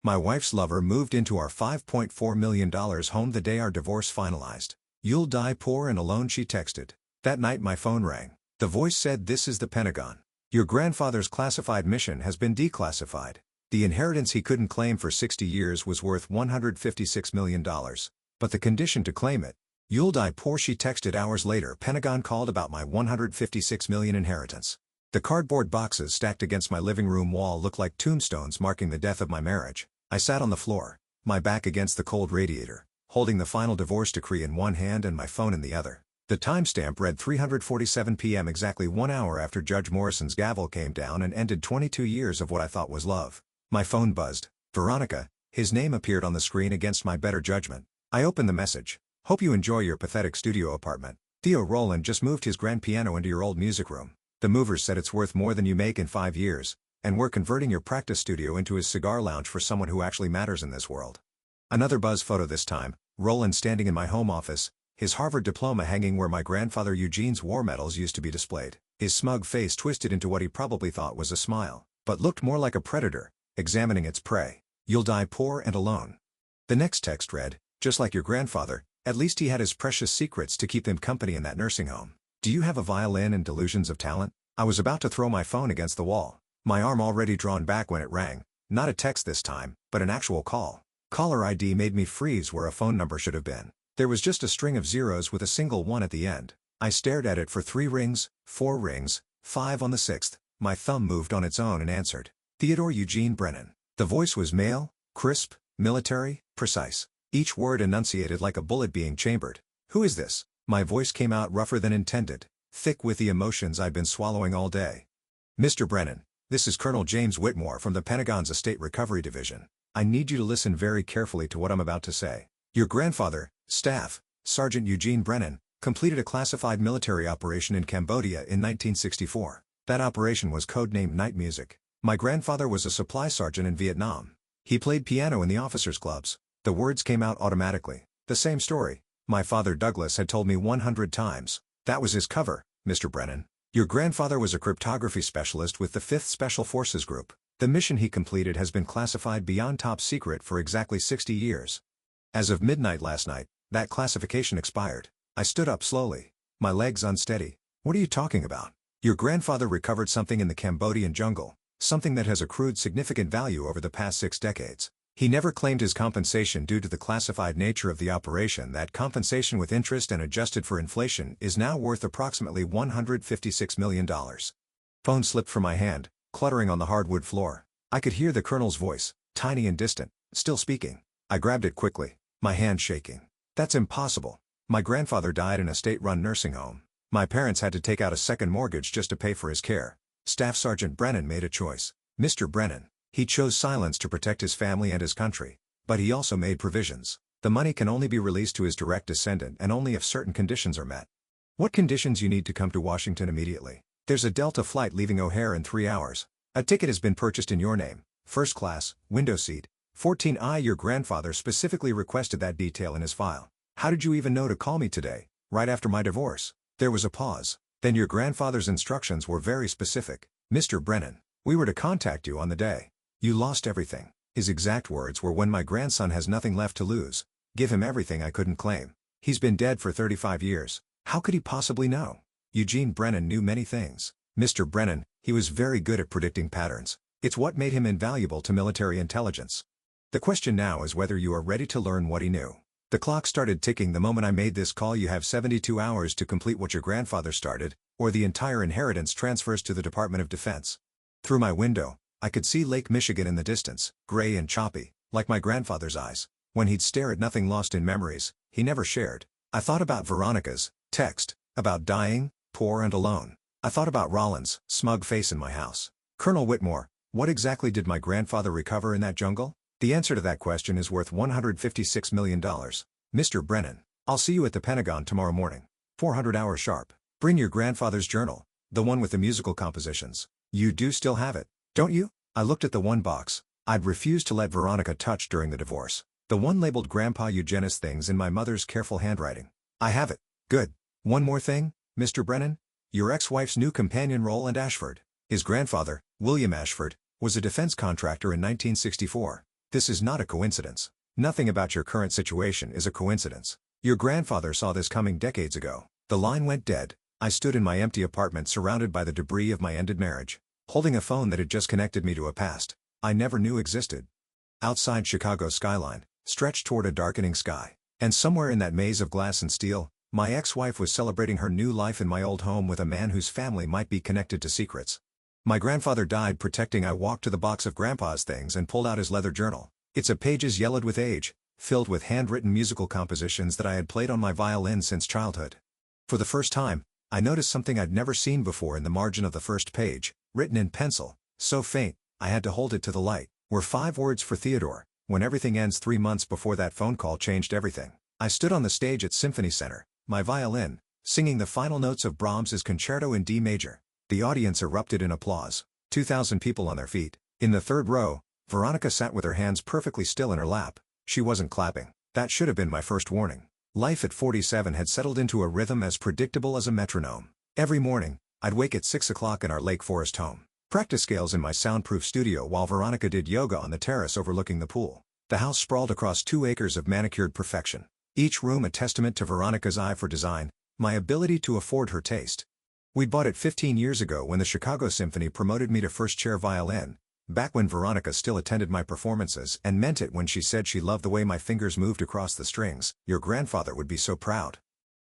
My wife's lover moved into our $5.4 million home the day our divorce finalized. You'll die poor and alone, she texted. That night my phone rang. The voice said, "This is the Pentagon. Your grandfather's classified mission has been declassified. The inheritance he couldn't claim for 60 years was worth $156 million. But the condition to claim it. You'll die poor," she texted hours later. Pentagon called about my $156 million inheritance. The cardboard boxes stacked against my living room wall looked like tombstones marking the death of my marriage. I sat on the floor, my back against the cold radiator, holding the final divorce decree in one hand and my phone in the other. The timestamp read 3:47 p.m., exactly 1 hour after Judge Morrison's gavel came down and ended 22 years of what I thought was love. My phone buzzed. Veronica, his name appeared on the screen against my better judgment. I opened the message. "Hope you enjoy your pathetic studio apartment. Theo Roland just moved his grand piano into your old music room. The movers said it's worth more than you make in 5 years, and we're converting your practice studio into his cigar lounge for someone who actually matters in this world." Another buzz photo this time, Roland standing in my home office, his Harvard diploma hanging where my grandfather Eugene's war medals used to be displayed. His smug face twisted into what he probably thought was a smile, but looked more like a predator, examining its prey. "You'll die poor and alone." The next text read, "Just like your grandfather, at least he had his precious secrets to keep him company in that nursing home. Do you have a violin and delusions of talent?" I was about to throw my phone against the wall, my arm already drawn back when it rang. Not a text this time, but an actual call. Caller ID made me freeze where a phone number should have been. There was just a string of zeros with a single one at the end. I stared at it for 3 rings, 4 rings, 5 on the 6th, my thumb moved on its own and answered. Theodore Eugene Brennan. The voice was male, crisp, military, precise. Each word enunciated like a bullet being chambered. "Who is this?" My voice came out rougher than intended, thick with the emotions I'd been swallowing all day. "Mr. Brennan, this is Colonel James Whitmore from the Pentagon's Estate Recovery Division. I need you to listen very carefully to what I'm about to say. Your grandfather, Staff Sergeant Eugene Brennan, completed a classified military operation in Cambodia in 1964. That operation was codenamed Night Music. My grandfather was a supply sergeant in Vietnam. He played piano in the officers' clubs." The words came out automatically. The same story my father Douglas had told me 100 times. "That was his cover, Mr. Brennan. Your grandfather was a cryptography specialist with the 5th Special Forces Group. The mission he completed has been classified beyond top secret for exactly 60 years. As of midnight last night, that classification expired." I stood up slowly, my legs unsteady. "What are you talking about?" "Your grandfather recovered something in the Cambodian jungle, something that has accrued significant value over the past 6 decades. He never claimed his compensation due to the classified nature of the operation. That compensation with interest and adjusted for inflation is now worth approximately $156 million. Phone slipped from my hand, cluttering on the hardwood floor. I could hear the colonel's voice, tiny and distant, still speaking. I grabbed it quickly, my hand shaking. "That's impossible. My grandfather died in a state-run nursing home. My parents had to take out a second mortgage just to pay for his care. Staff Sergeant Brennan made a choice. Mr. Brennan. He chose silence to protect his family and his country. But he also made provisions. The money can only be released to his direct descendant and only if certain conditions are met." "What conditions?" "You need to come to Washington immediately. There's a Delta flight leaving O'Hare in 3 hours. A ticket has been purchased in your name, first class, window seat, 14I. Your grandfather specifically requested that detail in his file. How did you even know to call me today, right after my divorce?" There was a pause. "Then your grandfather's instructions were very specific, Mr. Brennan. We were to contact you on the day you lost everything." His exact words were, "When my grandson has nothing left to lose, give him everything I couldn't claim. He's been dead for 35 years. How could he possibly know?" Eugene Brennan knew many things, Mr. Brennan. He was very good at predicting patterns. It's what made him invaluable to military intelligence. The question now is whether you are ready to learn what he knew. The clock started ticking the moment I made this call. You have 72 hours to complete what your grandfather started, or the entire inheritance transfers to the Department of Defense. Through my window, I could see Lake Michigan in the distance, gray and choppy, like my grandfather's eyes. When he'd stare at nothing, lost in memories he never shared. I thought about Veronica's text, about dying, poor and alone. I thought about Rollins' smug face in my house. "Colonel Whitmore, what exactly did my grandfather recover in that jungle?" The answer to that question is worth $156 million. "Mr. Brennan, I'll see you at the Pentagon tomorrow morning, 400 hours sharp. Bring your grandfather's journal, the one with the musical compositions. You do still have it, don't you?" I looked at the one box I'd refused to let Veronica touch during the divorce. The one labeled Grandpa Eugene's things in my mother's careful handwriting. "I have it." "Good. One more thing, Mr. Brennan. Your ex-wife's new companion, Roland Ashford. His grandfather, William Ashford, was a defense contractor in 1964. This is not a coincidence. Nothing about your current situation is a coincidence. Your grandfather saw this coming decades ago. The line went dead. I stood in my empty apartment surrounded by the debris of my ended marriage, holding a phone that had just connected me to a past I never knew existed. Outside, Chicago's skyline stretched toward a darkening sky. And somewhere in that maze of glass and steel, my ex-wife was celebrating her new life in my old home with a man whose family might be connected to secrets. My grandfather died protecting. I walked to the box of Grandpa's things and pulled out his leather journal. Its pages yellowed with age, filled with handwritten musical compositions that I had played on my violin since childhood. For the first time, I noticed something I'd never seen before in the margin of the first page, written in pencil, so faint, I had to hold it to the light, were 5 words for Theodore. When everything ends. 3 months before that phone call changed everything. I stood on the stage at Symphony Center, my violin, singing the final notes of Brahms's Concerto in D major. The audience erupted in applause. 2,000 people on their feet. In the third row, Veronica sat with her hands perfectly still in her lap. She wasn't clapping. That should have been my first warning. Life at 47 had settled into a rhythm as predictable as a metronome. Every morning, I'd wake at 6 o'clock in our Lake Forest home, practice scales in my soundproof studio while Veronica did yoga on the terrace overlooking the pool. The house sprawled across 2 acres of manicured perfection. Each room a testament to Veronica's eye for design, my ability to afford her taste. We'd bought it 15 years ago when the Chicago Symphony promoted me to first chair violin, back when Veronica still attended my performances and meant it when she said she loved the way my fingers moved across the strings. Your grandfather would be so proud.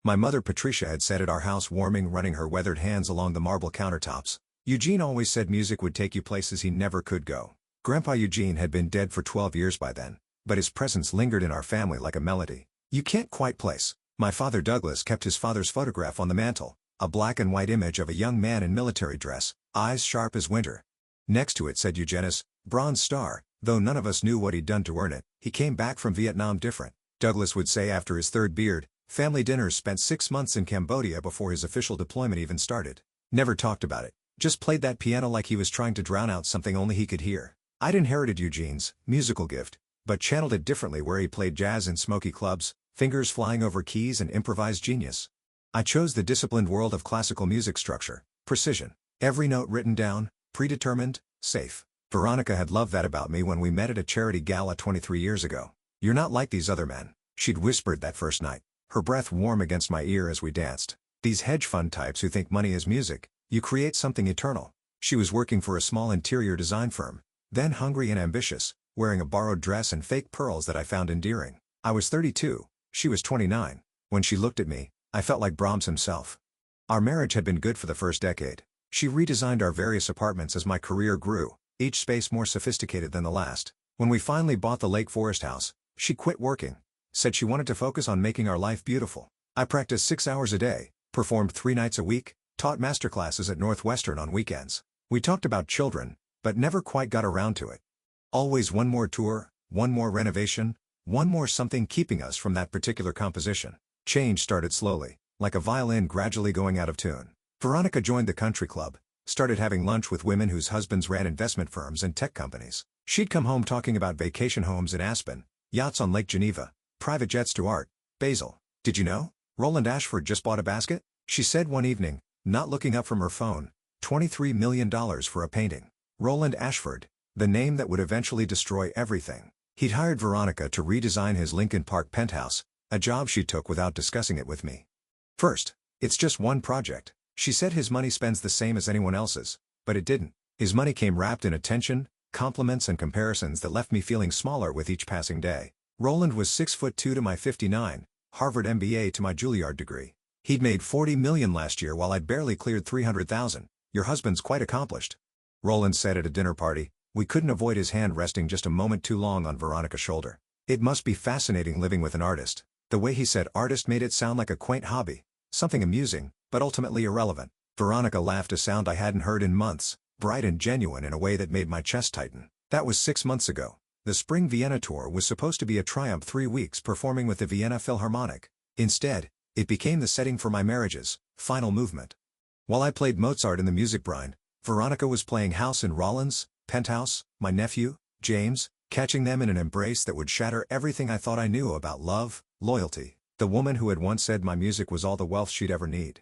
My mother Patricia had sat at our house warming, running her weathered hands along the marble countertops. Eugene always said music would take you places he never could go. Grandpa Eugene had been dead for 12 years by then, but his presence lingered in our family like a melody you can't quite place. My father Douglas kept his father's photograph on the mantel, a black and white image of a young man in military dress, eyes sharp as winter. Next to it said Eugenius, Bronze Star, though none of us knew what he'd done to earn it. He came back from Vietnam different, Douglas would say after his third beard. Family dinners. Spent 6 months in Cambodia before his official deployment even started. Never talked about it, just played that piano like he was trying to drown out something only he could hear. I'd inherited Eugene's musical gift, but channeled it differently where he played jazz in smoky clubs, fingers flying over keys and improvised genius. I chose the disciplined world of classical music structure, precision, every note written down, predetermined, safe. Veronica had loved that about me when we met at a charity gala 23 years ago. You're not like these other men, she'd whispered that first night, her breath warm against my ear as we danced. These hedge fund types who think money is music, you create something eternal. She was working for a small interior design firm, then hungry and ambitious, wearing a borrowed dress and fake pearls that I found endearing. I was 32, she was 29. When she looked at me, I felt like Brahms himself. Our marriage had been good for the first decade. She redesigned our various apartments as my career grew, each space more sophisticated than the last. When we finally bought the Lake Forest house, she quit working, said she wanted to focus on making our life beautiful. I practiced 6 hours a day, performed 3 nights a week, taught masterclasses at Northwestern on weekends. We talked about children, but never quite got around to it. Always one more tour, one more renovation, one more something keeping us from that particular composition. Change started slowly, like a violin gradually going out of tune. Veronica joined the country club, started having lunch with women whose husbands ran investment firms and tech companies. She'd come home talking about vacation homes in Aspen, yachts on Lake Geneva, private jets to Art Basel. Did you know? Roland Ashford just bought a basket? She said one evening, not looking up from her phone. $23 million for a painting. Roland Ashford, the name that would eventually destroy everything. He'd hired Veronica to redesign his Lincoln Park penthouse, a job she took without discussing it with me. First, it's just one project. She said his money spends the same as anyone else's, but it didn't. His money came wrapped in attention, compliments and comparisons that left me feeling smaller with each passing day. Roland was 6'2" to my 59, Harvard MBA to my Juilliard degree. He'd made $40 million last year while I'd barely cleared $300,000. Your husband's quite accomplished, Roland said at a dinner party. We couldn't avoid his hand resting just a moment too long on Veronica's shoulder. It must be fascinating living with an artist. The way he said artist made it sound like a quaint hobby, something amusing, but ultimately irrelevant. Veronica laughed a sound I hadn't heard in months, bright and genuine in a way that made my chest tighten. That was 6 months ago. The spring Vienna tour was supposed to be a triumph, 3 weeks performing with the Vienna Philharmonic. Instead, it became the setting for my marriage's final movement. While I played Mozart in the music brine, Veronica was playing house in Rollins, Penthouse, my nephew, James, catching them in an embrace that would shatter everything I thought I knew about love, loyalty. The woman who had once said my music was all the wealth she'd ever need.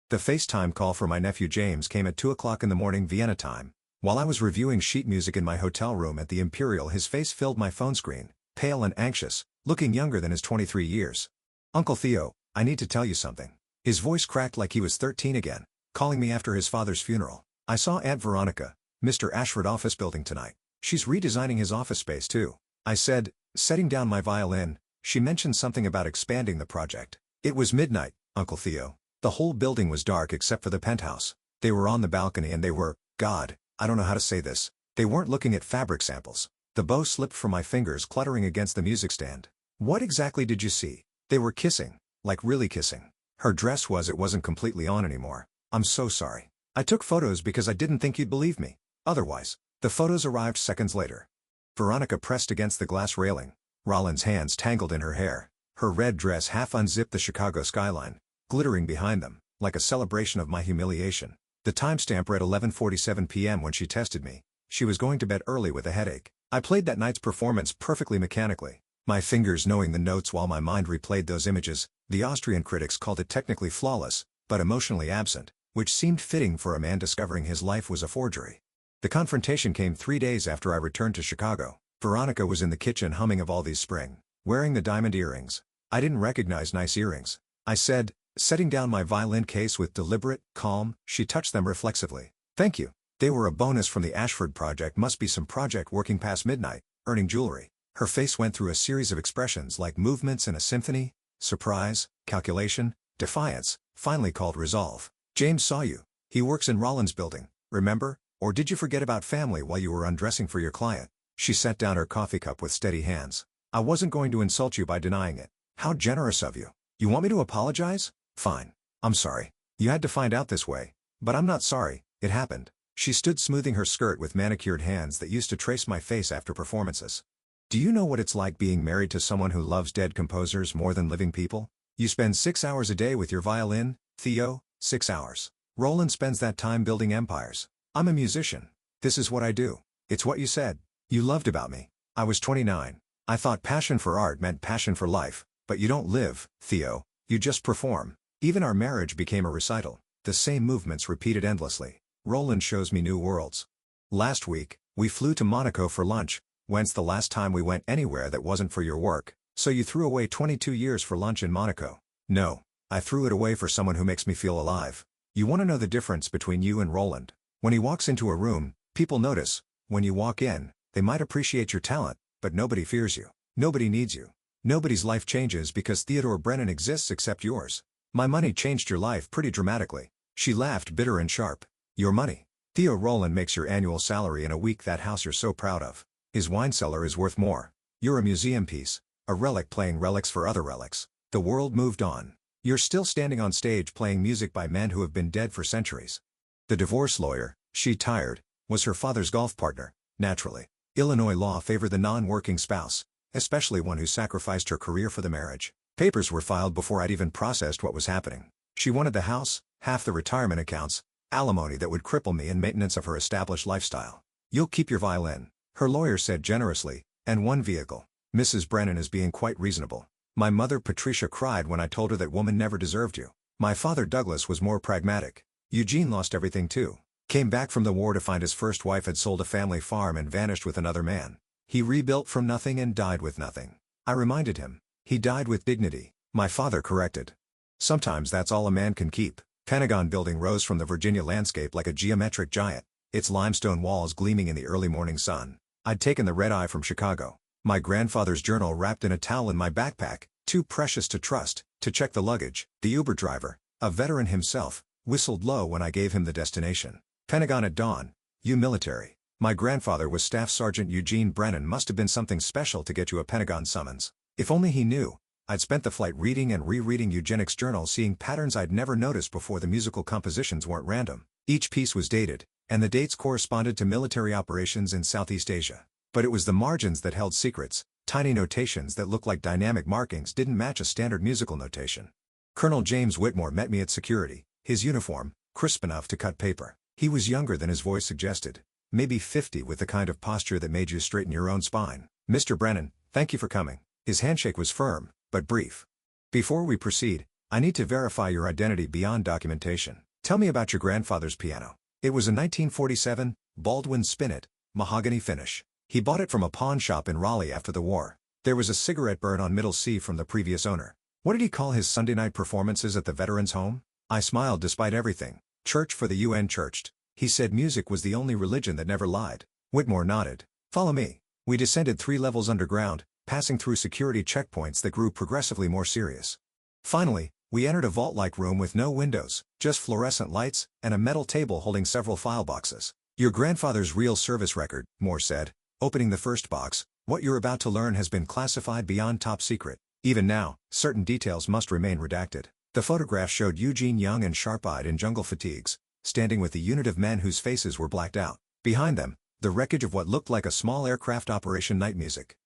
The FaceTime call for my nephew James came at 2 o'clock in the morning Vienna time. While I was reviewing sheet music in my hotel room at the Imperial, his face filled my phone screen, pale and anxious, looking younger than his 23 years. "Uncle Theo, I need to tell you something." His voice cracked like he was 13 again, calling me after his father's funeral. "I saw Aunt Veronica, Mr. Ashford office building tonight. She's redesigning his office space too." I said, setting down my violin. "She mentioned something about expanding the project." "It was midnight, Uncle Theo. The whole building was dark except for the penthouse. They were on the balcony and they were, God, I don't know how to say this. They weren't looking at fabric samples." The bow slipped from my fingers, cluttering against the music stand. "What exactly did you see?" "They were kissing, like really kissing. Her dress it wasn't completely on anymore." "I'm so sorry. I took photos because I didn't think you'd believe me. Otherwise." The photos arrived seconds later. Veronica pressed against the glass railing, Rollins' hands tangled in her hair. Her red dress half unzipped, the Chicago skyline glittering behind them, like a celebration of my humiliation. The timestamp read 11:47 p.m. when she tested me. She was going to bed early with a headache. I played that night's performance perfectly mechanically, my fingers knowing the notes while my mind replayed those images. The Austrian critics called it technically flawless, but emotionally absent, which seemed fitting for a man discovering his life was a forgery. The confrontation came 3 days after I returned to Chicago. Veronica was in the kitchen humming Of All These Spring, wearing the diamond earrings. I didn't recognize nice earrings. I said, setting down my violin case with deliberate calm. She touched them reflexively. "Thank you. They were a bonus from the Ashford project. Must be some project working past midnight, earning jewelry." Her face went through a series of expressions like movements in a symphony: surprise, calculation, defiance, finally called resolve. "James saw you. He works in Rollins' building, remember? Or did you forget about family while you were undressing for your client?" She set down her coffee cup with steady hands. "I wasn't going to insult you by denying it." "How generous of you. You want me to apologize? Fine. I'm sorry. You had to find out this way. But I'm not sorry, it happened." She stood smoothing her skirt with manicured hands that used to trace my face after performances. "Do you know what it's like being married to someone who loves dead composers more than living people? You spend 6 hours a day with your violin, Theo, 6 hours. Roland spends that time building empires. I'm a musician. This is what I do." "It's what you said. You loved about me." I was 29. I thought passion for art meant passion for life. "But you don't live, Theo. You just perform." Even our marriage became a recital, the same movements repeated endlessly. Roland shows me new worlds. "Last week, we flew to Monaco for lunch." "When's the last time we went anywhere that wasn't for your work?" "So you threw away 22 years for lunch in Monaco?" "No. I threw it away for someone who makes me feel alive." You want to know the difference between you and Roland? When he walks into a room, people notice. When you walk in, they might appreciate your talent, but nobody fears you. Nobody needs you. Nobody's life changes because Theodore Brennan exists except yours. My money changed your life pretty dramatically. She laughed, bitter and sharp. Your money. Theo Roland makes your annual salary in a week. That house you're so proud of. His wine cellar is worth more. You're a museum piece. A relic playing relics for other relics. The world moved on. You're still standing on stage playing music by men who have been dead for centuries. The divorce lawyer, she tired, was her father's golf partner, naturally. Illinois law favored the non-working spouse, especially one who sacrificed her career for the marriage. Papers were filed before I'd even processed what was happening. She wanted the house, half the retirement accounts, alimony that would cripple me, and maintenance of her established lifestyle. You'll keep your violin, her lawyer said generously, and one vehicle. Mrs. Brennan is being quite reasonable. My mother Patricia cried when I told her that woman never deserved you. My father Douglas was more pragmatic. Eugene lost everything too. Came back from the war to find his first wife had sold a family farm and vanished with another man. He rebuilt from nothing and died with nothing. I reminded him. He died with dignity. My father corrected. Sometimes that's all a man can keep. Pentagon Building rose from the Virginia landscape like a geometric giant, its limestone walls gleaming in the early morning sun. I'd taken the red eye from Chicago. My grandfather's journal wrapped in a towel in my backpack, too precious to trust, to check the luggage. The Uber driver, a veteran himself, whistled low when I gave him the destination. Pentagon at dawn. You military. My grandfather was Staff Sergeant Eugene Brennan. Must have been something special to get you a Pentagon summons. If only he knew. I'd spent the flight reading and rereading eugenics journals, seeing patterns I'd never noticed before. The musical compositions weren't random. Each piece was dated, and the dates corresponded to military operations in Southeast Asia. But it was the margins that held secrets. Tiny notations that looked like dynamic markings didn't match a standard musical notation. Colonel James Whitmore met me at security, his uniform, crisp enough to cut paper. He was younger than his voice suggested. Maybe 50, with the kind of posture that made you straighten your own spine. "Mr. Brennan, thank you for coming." His handshake was firm, but brief. "Before we proceed, I need to verify your identity beyond documentation. Tell me about your grandfather's piano." It was a 1947 Baldwin Spinet, mahogany finish. He bought it from a pawn shop in Raleigh after the war. There was a cigarette burn on middle C from the previous owner. What did he call his Sunday night performances at the Veterans Home? I smiled despite everything. Church for the UN churched. He said music was the only religion that never lied. Whitmore nodded. Follow me. We descended 3 levels underground, passing through security checkpoints that grew progressively more serious. Finally, we entered a vault-like room with no windows, just fluorescent lights, and a metal table holding several file boxes. Your grandfather's real service record, Moore said, opening the first box. What you're about to learn has been classified beyond top secret. Even now, certain details must remain redacted. The photograph showed Eugene young and sharp-eyed in jungle fatigues, standing with the unit of men whose faces were blacked out. Behind them, the wreckage of what looked like a small aircraft operation night music.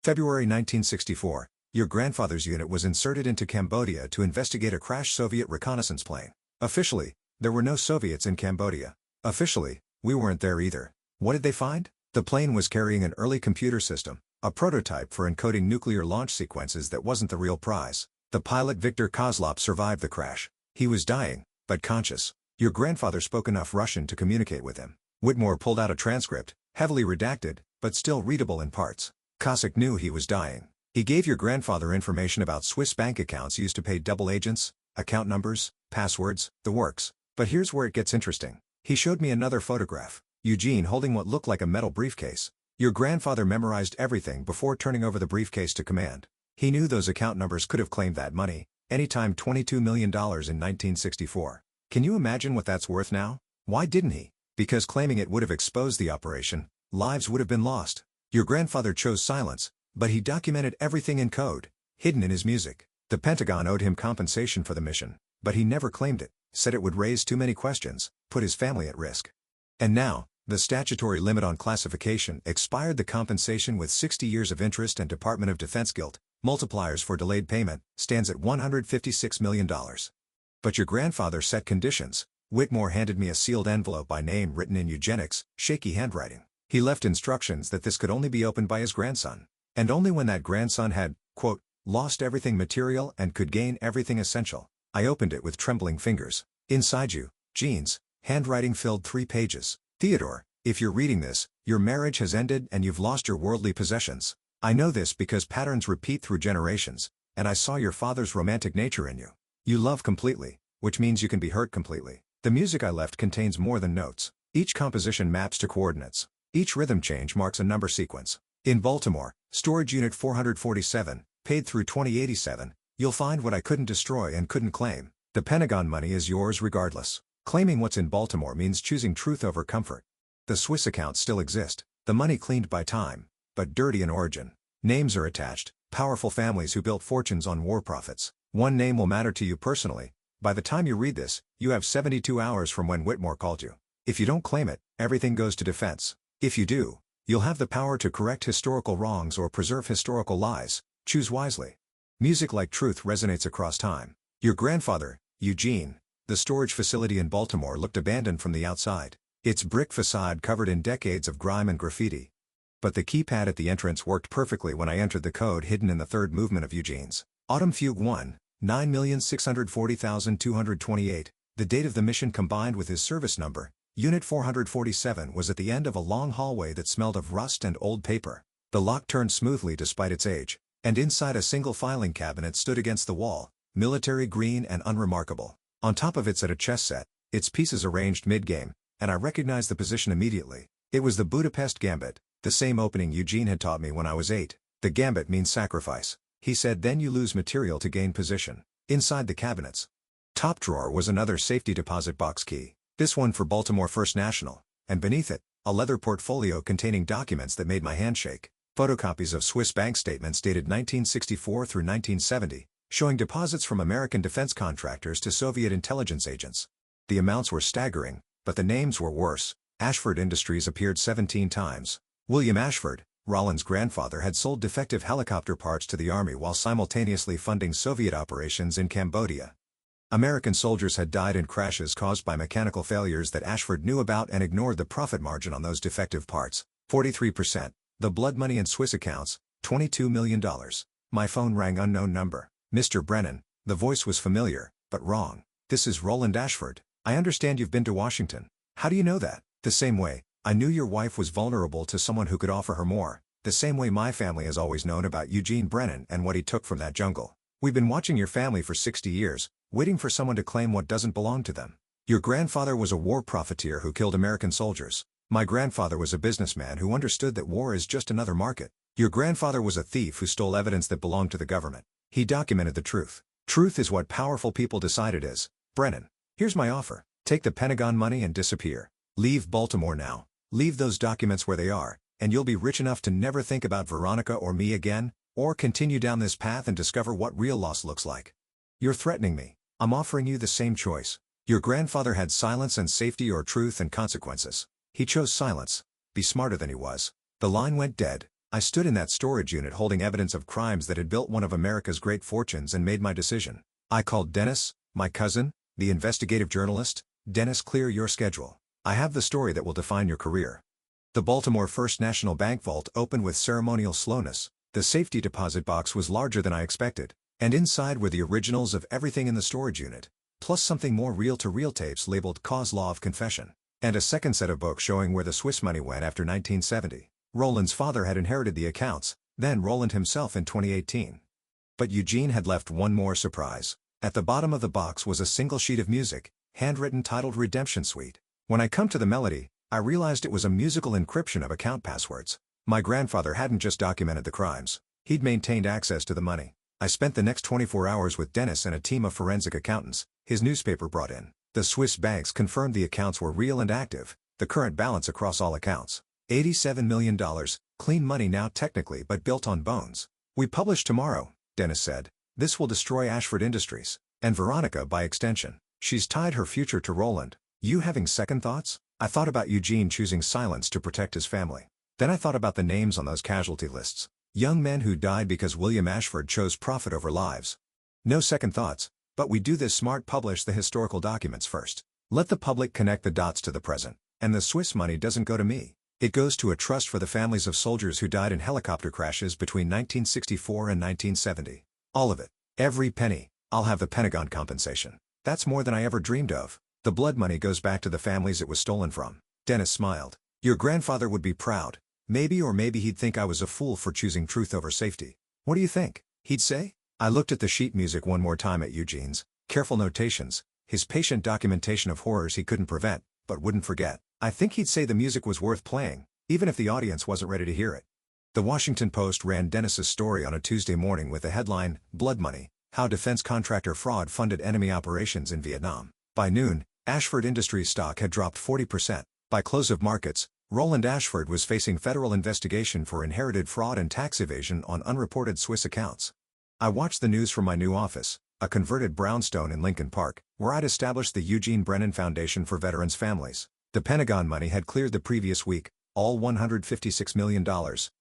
February 1964. Your grandfather's unit was inserted into Cambodia to investigate a crashed Soviet reconnaissance plane. Officially, there were no Soviets in Cambodia. Officially, we weren't there either. What did they find? The plane was carrying an early computer system, a prototype for encoding nuclear launch sequences that wasn't the real prize. The pilot Viktor Kozlov survived the crash. He was dying, but conscious. Your grandfather spoke enough Russian to communicate with him. Whitmore pulled out a transcript, heavily redacted, but still readable in parts. Cossack knew he was dying. He gave your grandfather information about Swiss bank accounts used to pay double agents, account numbers, passwords, the works. But here's where it gets interesting. He showed me another photograph, Eugene holding what looked like a metal briefcase. Your grandfather memorized everything before turning over the briefcase to command. He knew those account numbers could have claimed that money, anytime $22 million in 1964. Can you imagine what that's worth now? Why didn't he? Because claiming it would have exposed the operation, lives would have been lost. Your grandfather chose silence, but he documented everything in code, hidden in his music. The Pentagon owed him compensation for the mission, but he never claimed it, said it would raise too many questions, put his family at risk. And now, the statutory limit on classification expired. The compensation with 60 years of interest and Department of Defense guilt, multipliers for delayed payment, stands at $156 million. But your grandfather set conditions. Whitmore handed me a sealed envelope by name written in eugenics, shaky handwriting. He left instructions that this could only be opened by his grandson. And only when that grandson had, quote, lost everything material and could gain everything essential. I opened it with trembling fingers. Inside you, Gene's handwriting filled 3 pages. Theodore, if you're reading this, your marriage has ended and you've lost your worldly possessions. I know this because patterns repeat through generations, and I saw your father's romantic nature in you. You love completely, which means you can be hurt completely. The music I left contains more than notes. Each composition maps to coordinates. Each rhythm change marks a number sequence. In Baltimore, Storage Unit 447, paid through 2087, you'll find what I couldn't destroy and couldn't claim. The Pentagon money is yours regardless. Claiming what's in Baltimore means choosing truth over comfort. The Swiss accounts still exist, the money cleaned by time, but dirty in origin. Names are attached, powerful families who built fortunes on war profits. One name will matter to you personally. By the time you read this, you have 72 hours from when Whitmore called you. If you don't claim it, everything goes to defense. If you do, you'll have the power to correct historical wrongs or preserve historical lies. Choose wisely. Music like truth resonates across time. Your grandfather, Eugene, the storage facility in Baltimore looked abandoned from the outside. Its brick facade covered in decades of grime and graffiti. But the keypad at the entrance worked perfectly when I entered the code hidden in the third movement of Eugene's. Autumn Fugue 1, 9,640,228. The date of the mission combined with his service number, Unit 447, was at the end of a long hallway that smelled of rust and old paper. The lock turned smoothly despite its age, and inside a single filing cabinet stood against the wall, military green and unremarkable. On top of it sat a chess set, its pieces arranged mid-game, and I recognized the position immediately. It was the Budapest Gambit, the same opening Eugene had taught me when I was 8. The gambit means sacrifice. He said then you lose material to gain position. Inside the cabinet's top drawer was another safety deposit box key, this one for Baltimore First National, and beneath it, a leather portfolio containing documents that made my hand shake. Photocopies of Swiss bank statements dated 1964 through 1970, showing deposits from American defense contractors to Soviet intelligence agents. The amounts were staggering, but the names were worse. Ashford Industries appeared 17 times. William Ashford, Rollins' grandfather, had sold defective helicopter parts to the Army while simultaneously funding Soviet operations in Cambodia. American soldiers had died in crashes caused by mechanical failures that Ashford knew about and ignored the profit margin on those defective parts. 43%. The blood money in Swiss accounts, $22 million. My phone rang. Unknown number. Mr. Brennan. The voice was familiar, but wrong. This is Roland Ashford. I understand you've been to Washington. How do you know that? The same way, I knew your wife was vulnerable to someone who could offer her more. The same way my family has always known about Eugene Brennan and what he took from that jungle. We've been watching your family for 60 years, waiting for someone to claim what doesn't belong to them. Your grandfather was a war profiteer who killed American soldiers. My grandfather was a businessman who understood that war is just another market. Your grandfather was a thief who stole evidence that belonged to the government. He documented the truth. Truth is what powerful people decide it is. Brennan, here's my offer. Take the Pentagon money and disappear. Leave Baltimore now. Leave those documents where they are, and you'll be rich enough to never think about Veronica or me again, or continue down this path and discover what real loss looks like. You're threatening me. I'm offering you the same choice. Your grandfather had silence and safety or truth and consequences. He chose silence. Be smarter than he was. The line went dead. I stood in that storage unit holding evidence of crimes that had built one of America's great fortunes and made my decision. I called Dennis, my cousin, the investigative journalist. Dennis, clear your schedule. I have the story that will define your career. The Baltimore First National Bank vault opened with ceremonial slowness. The safety deposit box was larger than I expected, and inside were the originals of everything in the storage unit, plus something more reel-to-reel tapes labeled Cause Law of Confession, and a second set of books showing where the Swiss money went after 1970. Roland's father had inherited the accounts, then Roland himself in 2018. But Eugene had left one more surprise. At the bottom of the box was a single sheet of music, handwritten, titled Redemption Suite. When I come to the melody, I realized it was a musical encryption of account passwords. My grandfather hadn't just documented the crimes. He'd maintained access to the money. I spent the next 24 hours with Dennis and a team of forensic accountants. His newspaper brought in. The Swiss banks confirmed the accounts were real and active. The current balance across all accounts, $87 million, clean money now technically but built on bones. We publish tomorrow, Dennis said. This will destroy Ashford Industries. And Veronica by extension. She's tied her future to Roland. You having second thoughts? I thought about Eugene choosing silence to protect his family. Then I thought about the names on those casualty lists. Young men who died because William Ashford chose profit over lives. No second thoughts, but we do this smart: publish the historical documents first. Let the public connect the dots to the present. And the Swiss money doesn't go to me. It goes to a trust for the families of soldiers who died in helicopter crashes between 1964 and 1970. All of it. Every penny. I'll have the Pentagon compensation. That's more than I ever dreamed of. The blood money goes back to the families it was stolen from. Dennis smiled. Your grandfather would be proud. Maybe, or maybe he'd think I was a fool for choosing truth over safety. What do you think he'd say? I looked at the sheet music one more time, at Eugene's careful notations, his patient documentation of horrors he couldn't prevent, but wouldn't forget. I think he'd say the music was worth playing, even if the audience wasn't ready to hear it. The Washington Post ran Dennis's story on a Tuesday morning with the headline, Blood Money: How Defense Contractor Fraud Funded Enemy Operations in Vietnam. By noon, Ashford Industries stock had dropped 40%. By close of markets, Roland Ashford was facing federal investigation for inherited fraud and tax evasion on unreported Swiss accounts. I watched the news from my new office, a converted brownstone in Lincoln Park, where I'd established the Eugene Brennan Foundation for Veterans Families. The Pentagon money had cleared the previous week, all $156 million,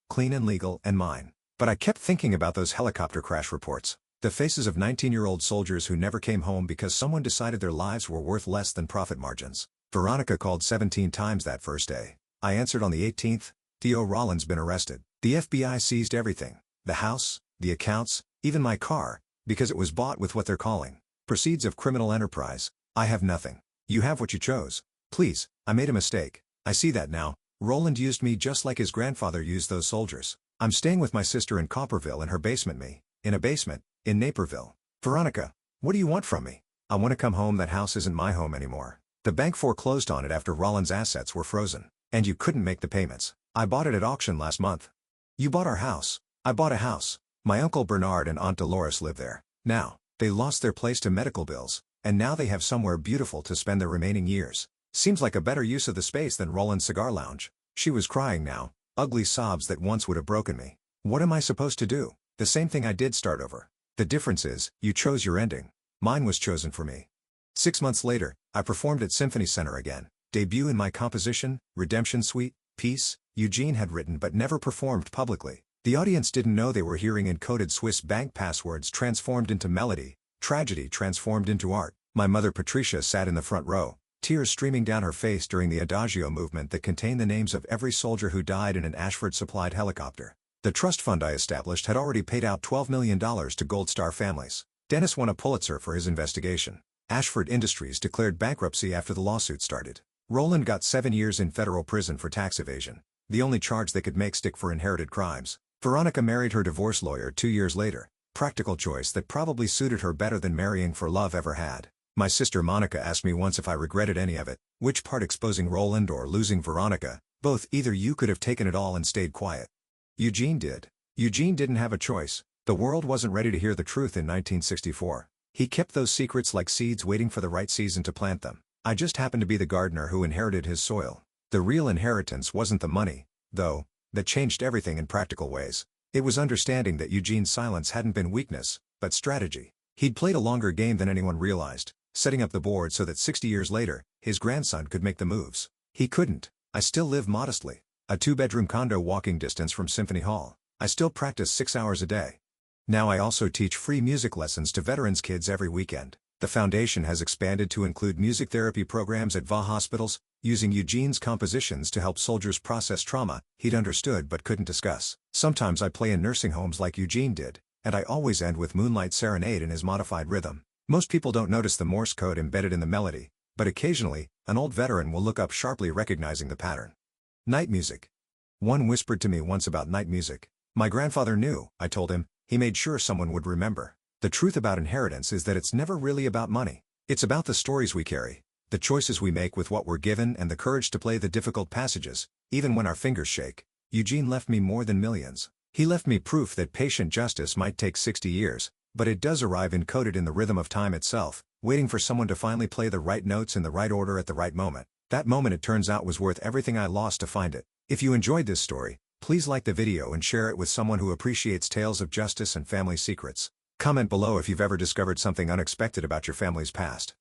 clean and legal, and mine. But I kept thinking about those helicopter crash reports. The faces of 19-year-old soldiers who never came home because someone decided their lives were worth less than profit margins. Veronica called 17 times that first day. I answered on the 18th. Theo Rolland's been arrested. The FBI seized everything. The house, the accounts, even my car, because it was bought with what they're calling proceeds of criminal enterprise. I have nothing. You have what you chose. Please, I made a mistake. I see that now. Roland used me just like his grandfather used those soldiers. I'm staying with my sister in Copperville in her basement, in a basement, in Naperville. Veronica, what do you want from me? I want to come home. That house isn't my home anymore. The bank foreclosed on it after Roland's assets were frozen. And you couldn't make the payments. I bought it at auction last month. You bought our house. I bought a house. My Uncle Bernard and Aunt Dolores live there. Now, they lost their place to medical bills, and now they have somewhere beautiful to spend their remaining years. Seems like a better use of the space than Roland's cigar lounge. She was crying now, ugly sobs that once would have broken me. What am I supposed to do? The same thing I did: start over. The difference is, you chose your ending. Mine was chosen for me. 6 months later, I performed at Symphony Center again. Debut in my composition, Redemption Suite, piece Eugene had written but never performed publicly. The audience didn't know they were hearing encoded Swiss bank passwords transformed into melody, tragedy transformed into art. My mother Patricia sat in the front row, tears streaming down her face during the Adagio movement that contained the names of every soldier who died in an Ashford-supplied helicopter. The trust fund I established had already paid out $12 million to Gold Star families. Dennis won a Pulitzer for his investigation. Ashford Industries declared bankruptcy after the lawsuit started. Roland got 7 years in federal prison for tax evasion, the only charge they could make stick for inherited crimes. Veronica married her divorce lawyer 2 years later, practical choice that probably suited her better than marrying for love ever had. My sister Monica asked me once if I regretted any of it, which part, exposing Roland or losing Veronica. Both. Either you could have taken it all and stayed quiet. Eugene did. Eugene didn't have a choice. The world wasn't ready to hear the truth in 1964. He kept those secrets like seeds waiting for the right season to plant them. I just happened to be the gardener who inherited his soil. The real inheritance wasn't the money, though, that changed everything in practical ways. It was understanding that Eugene's silence hadn't been weakness, but strategy. He'd played a longer game than anyone realized, setting up the board so that 60 years later, his grandson could make the moves. He couldn't. I still live modestly. A 2-bedroom condo walking distance from Symphony Hall. I still practice 6 hours a day. Now I also teach free music lessons to veterans' kids every weekend. The foundation has expanded to include music therapy programs at VA hospitals, using Eugene's compositions to help soldiers process trauma he'd understood but couldn't discuss. Sometimes I play in nursing homes like Eugene did, and I always end with Moonlight Serenade in his modified rhythm. Most people don't notice the Morse code embedded in the melody, but occasionally, an old veteran will look up sharply, recognizing the pattern. Night music. One whispered to me once about night music. My grandfather knew, I told him. He made sure someone would remember. The truth about inheritance is that it's never really about money. It's about the stories we carry, the choices we make with what we're given, and the courage to play the difficult passages, even when our fingers shake. Eugene left me more than millions. He left me proof that patient justice might take 60 years, but it does arrive encoded in the rhythm of time itself, waiting for someone to finally play the right notes in the right order at the right moment. That moment, it turns out, was worth everything I lost to find it. If you enjoyed this story, please like the video and share it with someone who appreciates tales of justice and family secrets. Comment below if you've ever discovered something unexpected about your family's past.